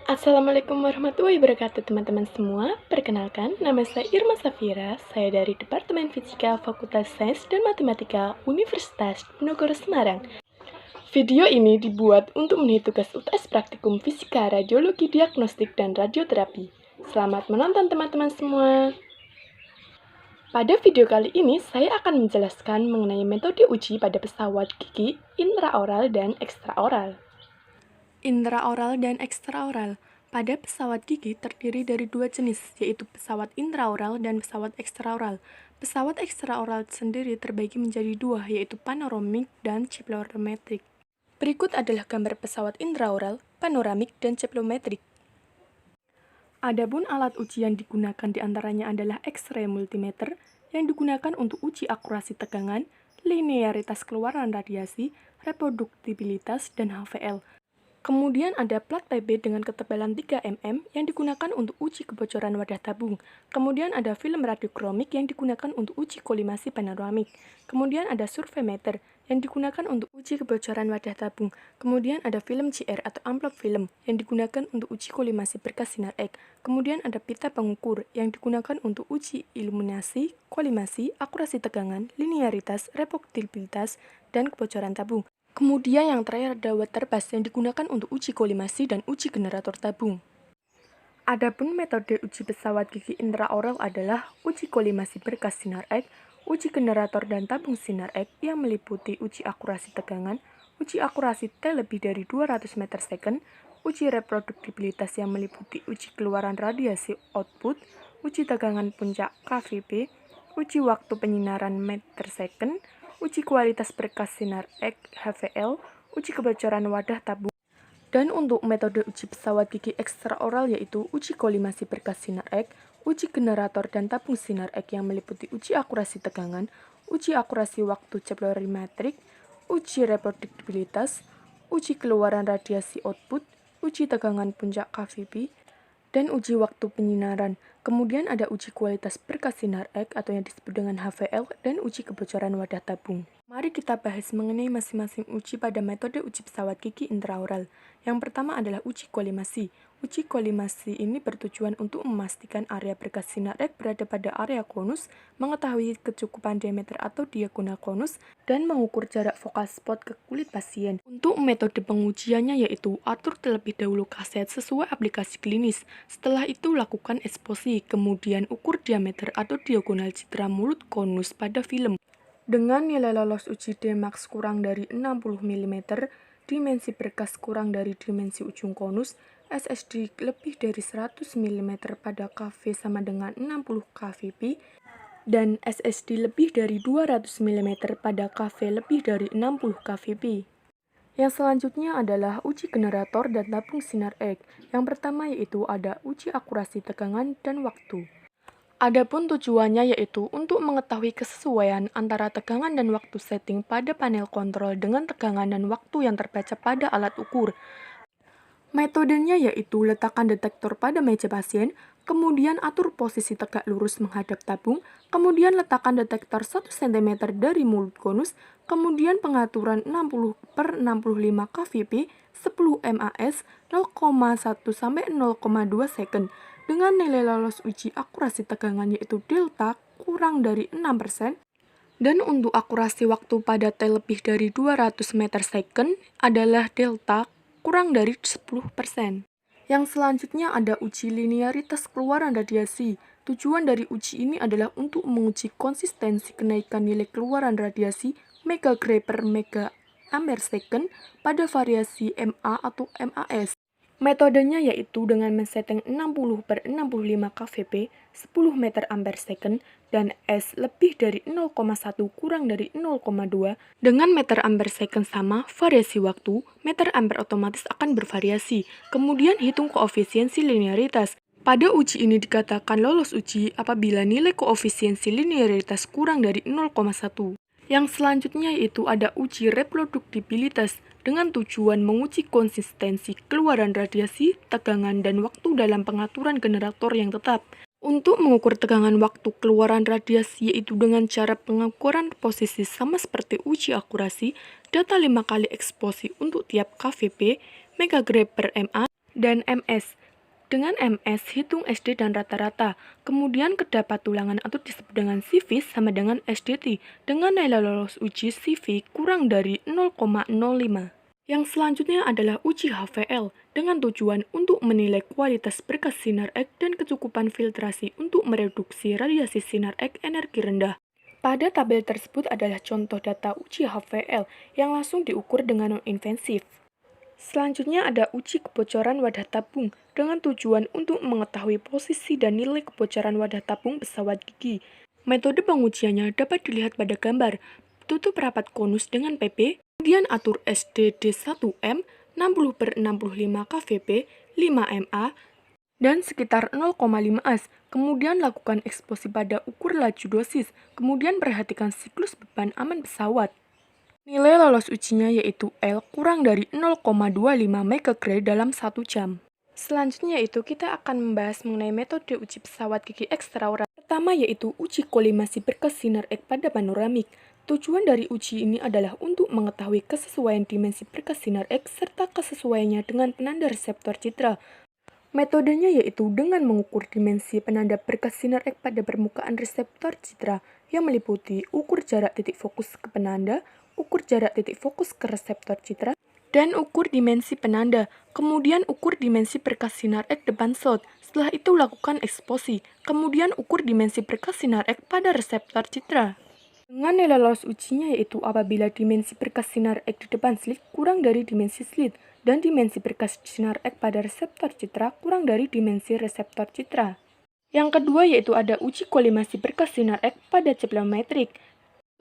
Assalamualaikum warahmatullahi wabarakatuh teman-teman semua. Perkenalkan, nama saya Irma Safira. Saya dari Departemen Fisika Fakultas Sains dan Matematika Universitas Diponegoro Semarang. Video ini dibuat untuk memenuhi tugas UTS Praktikum Fisika Radiologi Diagnostik dan Radioterapi. Selamat menonton teman-teman semua. Pada video kali ini, saya akan menjelaskan mengenai metode uji pada pesawat gigi intraoral dan ekstraoral. Intraoral dan ekstraoral. Pada pesawat gigi terdiri dari dua jenis, yaitu pesawat intraoral dan pesawat ekstraoral. Pesawat ekstraoral sendiri terbagi menjadi dua, yaitu panoramik dan ceplometrik. Berikut adalah gambar pesawat intraoral, panoramik, dan ceplometrik. Adapun alat uji yang digunakan diantaranya adalah X-ray multimeter, yang digunakan untuk uji akurasi tegangan, linearitas keluaran radiasi, reproduktibilitas, dan HVL. Kemudian ada plat PB dengan ketebalan 3 mm yang digunakan untuk uji kebocoran wadah tabung. Kemudian ada film radiokromik yang digunakan untuk uji kolimasi panoramik. Kemudian ada surveimeter yang digunakan untuk uji kebocoran wadah tabung. Kemudian ada film CR atau amplop film yang digunakan untuk uji kolimasi berkas sinar X. Kemudian ada pita pengukur yang digunakan untuk uji iluminasi, kolimasi, akurasi tegangan, linearitas, reproduktibilitas, dan kebocoran tabung. Kemudian yang terakhir ada water bus yang digunakan untuk uji kolimasi dan uji generator tabung. Adapun metode uji pesawat gigi intraoral adalah uji kolimasi berkas sinar X, uji generator dan tabung sinar X yang meliputi uji akurasi tegangan, uji akurasi T lebih dari 200 meter second, uji reproduktibilitas yang meliputi uji keluaran radiasi output, uji tegangan puncak KVP, uji waktu penyinaran meter second, uji kualitas berkas sinar X HVL, uji kebocoran wadah tabung. Dan untuk metode uji pesawat gigi ekstraoral yaitu uji kolimasi berkas sinar X, uji generator dan tabung sinar X yang meliputi uji akurasi tegangan, uji akurasi waktu ceplometrik, uji reproduktibilitas, uji keluaran radiasi output, uji tegangan puncak KVP, dan uji waktu penyinaran. Kemudian ada uji kualitas berkas sinar X atau yang disebut dengan HVL dan uji kebocoran wadah tabung. Mari kita bahas mengenai masing-masing uji pada metode uji pesawat gigi intraoral. Yang pertama adalah uji kolimasi. Uji kolimasi ini bertujuan untuk memastikan area berkas sinar X berada pada area konus, mengetahui kecukupan diameter atau diagonal konus, dan mengukur jarak fokal spot ke kulit pasien. Untuk metode pengujiannya yaitu atur terlebih dahulu kaset sesuai aplikasi klinis. Setelah itu lakukan eksposi, kemudian ukur diameter atau diagonal citra mulut konus pada film. Dengan nilai lolos uji Dmax kurang dari 60 mm, dimensi berkas kurang dari dimensi ujung konus, SSD lebih dari 100 mm pada KV sama dengan 60 kVp, dan SSD lebih dari 200 mm pada KV lebih dari 60 kVp. Yang selanjutnya adalah uji generator dan tabung sinar X. Yang pertama yaitu ada uji akurasi tegangan dan waktu. Adapun tujuannya yaitu untuk mengetahui kesesuaian antara tegangan dan waktu setting pada panel kontrol dengan tegangan dan waktu yang terbaca pada alat ukur. Metodenya yaitu letakkan detektor pada meja pasien, kemudian atur posisi tegak lurus menghadap tabung, kemudian letakkan detektor 1 cm dari mulut konus, kemudian pengaturan 60/65 kVp, 10 MAS, 0,1 sampai 0,2 second. Dengan nilai lolos uji akurasi tegangan yaitu delta kurang dari 6%, dan untuk akurasi waktu pada T lebih dari 200 meter second adalah delta kurang dari 10%. Yang selanjutnya ada uji linearitas keluaran radiasi. Tujuan dari uji ini adalah untuk menguji konsistensi kenaikan nilai keluaran radiasi megagray per mega ampere second pada variasi MA atau MAS. Metodenya yaitu dengan men-setting 60/65 kVp, 10 meter ampere second, dan S lebih dari 0,1 kurang dari 0,2. Dengan meter ampere second sama variasi waktu, meter ampere otomatis akan bervariasi. Kemudian hitung koefisiensi linearitas. Pada uji ini dikatakan lolos uji apabila nilai koefisiensi linearitas kurang dari 0,1. Yang selanjutnya yaitu ada uji reproduktibilitas dengan tujuan menguji konsistensi keluaran radiasi, tegangan, dan waktu dalam pengaturan generator yang tetap. Untuk mengukur tegangan waktu keluaran radiasi yaitu dengan cara pengukuran posisi sama seperti uji akurasi, data 5 kali eksposi untuk tiap kVp, megagray per MA, dan MS. Dengan MS, hitung SD dan rata-rata. Kemudian kedapat tulangan atau disebut dengan CV sama dengan SDT dengan nilai lolos uji CV kurang dari 0,05. Yang selanjutnya adalah uji HVL dengan tujuan untuk menilai kualitas berkas sinar X dan kecukupan filtrasi untuk mereduksi radiasi sinar X energi rendah. Pada tabel tersebut adalah contoh data uji HVL yang langsung diukur dengan non-invasif. Selanjutnya ada uji kebocoran wadah tabung dengan tujuan untuk mengetahui posisi dan nilai kebocoran wadah tabung pesawat gigi. Metode pengujiannya dapat dilihat pada gambar. Tutup rapat konus dengan PP, kemudian atur SDD 1M, 60/65 kVp, 5 mA, dan sekitar 0,5 as. Kemudian lakukan eksposi pada ukur laju dosis, kemudian perhatikan siklus beban aman pesawat. Nilai lolos ujinya yaitu L kurang dari 0,25 MG dalam 1 jam. Selanjutnya yaitu kita akan membahas mengenai metode uji pesawat gigi ekstraoral. Pertama yaitu uji kolimasi berkas sinar X pada panoramik. Tujuan dari uji ini adalah untuk mengetahui kesesuaian dimensi berkas sinar X serta kesesuaiannya dengan penanda reseptor citra. Metodenya yaitu dengan mengukur dimensi penanda berkas sinar X pada permukaan reseptor citra yang meliputi ukur jarak titik fokus ke penanda, ukur jarak titik fokus ke reseptor citra, dan ukur dimensi penanda. Kemudian ukur dimensi berkas sinar X depan slot. Setelah itu lakukan eksposi. Kemudian ukur dimensi berkas sinar X pada reseptor citra. Dengan nilai lolos ujinya yaitu apabila dimensi berkas sinar X di depan slit kurang dari dimensi slit dan dimensi berkas sinar X pada reseptor citra kurang dari dimensi reseptor citra. Yang kedua yaitu ada uji kolimasi berkas sinar X pada ceplometrik.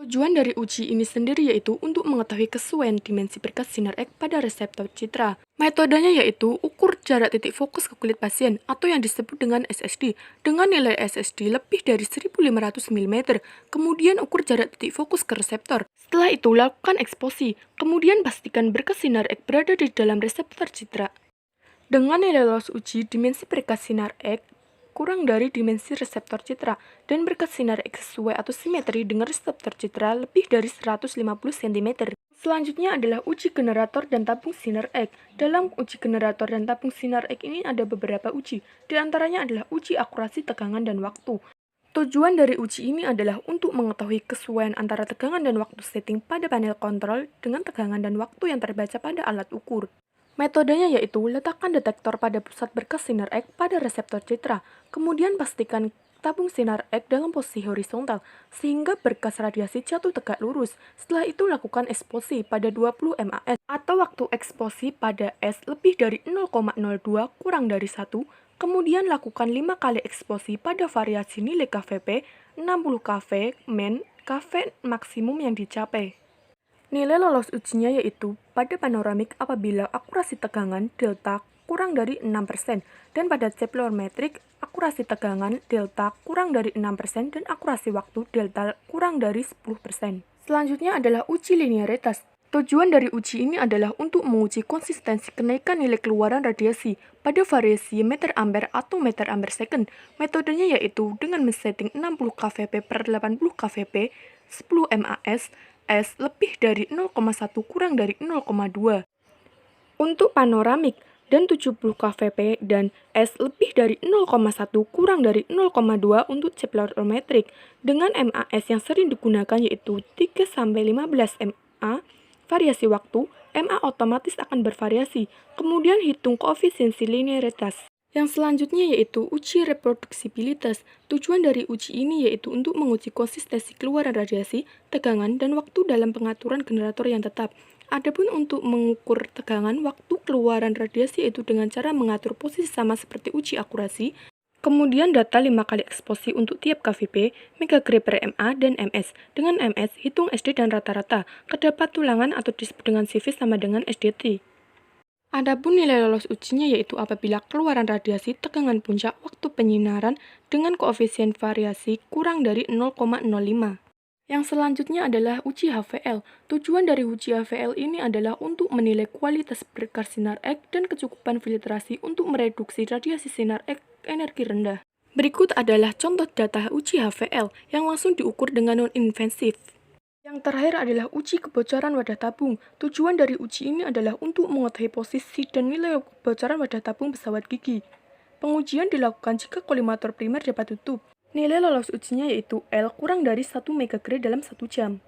Tujuan dari uji ini sendiri yaitu untuk mengetahui kesesuaian dimensi berkas sinar X pada reseptor citra. Metodenya yaitu ukur jarak titik fokus ke kulit pasien atau yang disebut dengan SSD dengan nilai SSD lebih dari 1500 mm. Kemudian ukur jarak titik fokus ke reseptor. Setelah itu lakukan eksposi. Kemudian pastikan berkas sinar X berada di dalam reseptor citra. Dengan nilai lolos uji dimensi berkas sinar X kurang dari dimensi reseptor citra dan berkas sinar X sesuai atau simetri dengan reseptor citra lebih dari 150 cm. Selanjutnya adalah uji generator dan tabung sinar X. Dalam uji generator dan tabung sinar X ini ada beberapa uji, di antaranya adalah uji akurasi tegangan dan waktu. Tujuan dari uji ini adalah untuk mengetahui kesesuaian antara tegangan dan waktu setting pada panel kontrol dengan tegangan dan waktu yang terbaca pada alat ukur. Metodenya yaitu letakkan detektor pada pusat berkas sinar X pada reseptor citra, kemudian pastikan tabung sinar X dalam posisi horizontal, sehingga berkas radiasi jatuh tegak lurus. Setelah itu lakukan eksposi pada 20 mAs, atau waktu eksposi pada S lebih dari 0,02 kurang dari 1, kemudian lakukan 5 kali eksposi pada variasi nilai kVp, 60 kV min, kV maksimum yang dicapai. Nilai lolos ujinya yaitu pada panoramik apabila akurasi tegangan delta kurang dari 6% dan pada ceplometrik akurasi tegangan delta kurang dari 6% dan akurasi waktu delta kurang dari 10%. Selanjutnya adalah uji linearitas. Tujuan dari uji ini adalah untuk menguji konsistensi kenaikan nilai keluaran radiasi pada variasi meter ampere atau meter ampere second. Metodenya yaitu dengan men-setting 60 kVp per 80 kVp, 10 mAs, S lebih dari 0,1 kurang dari 0,2 untuk panoramik dan 70 kVp dan S lebih dari 0,1 kurang dari 0,2 untuk ceplometrik dengan MAS yang sering digunakan yaitu 3-15 mA. Variasi waktu, MA otomatis akan bervariasi. Kemudian hitung koefisiensi linearitas. Yang selanjutnya yaitu uji reproduksibilitas. Tujuan dari uji ini yaitu untuk menguji konsistensi keluaran radiasi, tegangan, dan waktu dalam pengaturan generator yang tetap. Adapun untuk mengukur tegangan, waktu, keluaran radiasi yaitu dengan cara mengatur posisi sama seperti uji akurasi. Kemudian data 5 kali eksposi untuk tiap kVp, megagre per mA, dan ms. Dengan ms, hitung SD dan rata-rata. Terdapat tulangan atau disebut dengan CV sama dengan SDT. Adapun nilai lolos ujinya yaitu apabila keluaran radiasi tegangan puncak waktu penyinaran dengan koefisien variasi kurang dari 0,05. Yang selanjutnya adalah uji HVL. Tujuan dari uji HVL ini adalah untuk menilai kualitas berkas sinar X dan kecukupan filtrasi untuk mereduksi radiasi sinar X energi rendah. Berikut adalah contoh data uji HVL yang langsung diukur dengan non-invasif. Yang terakhir adalah uji kebocoran wadah tabung. Tujuan dari uji ini adalah untuk mengetahui posisi dan nilai kebocoran wadah tabung pesawat gigi. Pengujian dilakukan jika kolimator primer dapat tutup. Nilai lolos ujinya yaitu L kurang dari 1 megagrade dalam 1 jam.